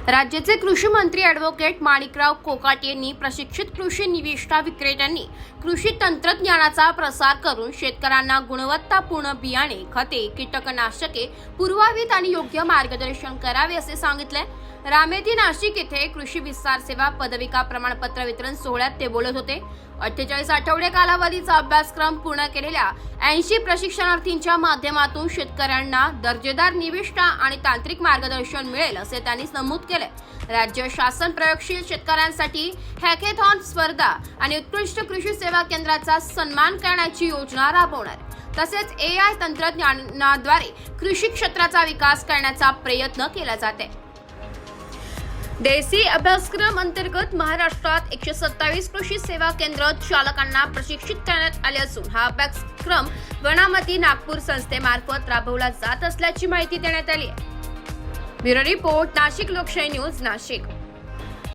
राज्याचे कृषी मंत्री ॲडव्होकेट माणिकराव कोकाटे यांनी प्रशिक्षित कृषी निविष्ठा विक्रेत्यांनी कृषी तंत्रज्ञानाचा प्रसार करून शेतकऱ्यांना गुणवत्तापूर्ण बियाणे, खते, कीटकनाशके पुरवावीत आणि योग्य मार्गदर्शन करावे असे सांगितले। रामेती नाशिक येथे कृषी विस्तार सेवा पदविका प्रमाणपत्र वितरण सोहळ्यात ते बोलत होते। 48 आठवडे कालावधीचा अभ्यासक्रम पूर्ण केलेल्या 80 प्रशिक्षणार्थींच्या माध्यमातून शेतकऱ्यांना दर्जेदार निविष्ठा आणि तांत्रिक मार्गदर्शन मिळेल असे त्यांनी नमूद केले। राज्य शासन प्रयोगशील शेतकऱ्यांसाठी हॅकेथॉन स्पर्धा आणि उत्कृष्ट कृषी सेवा केंद्राचा सन्मान करण्याची योजना राबवणार, तसेच AI तंत्रज्ञानाद्वारे कृषी क्षेत्राचा विकास करण्याचा प्रयत्न केला जाते। देसी अभ्यासक्रम अंतर्गत महाराष्ट्रात 127 कृषी सेवा केंद्र चालकांना प्रशिक्षित करण्यात आले असून हा अभ्यासक्रम वनामती नागपूर संस्थेमार्फत राबवला जात असल्याची माहिती देण्यात आली आहे। ब्युरो रिपोर्ट, नाशिक लोकशाही न्यूज, नाशिक।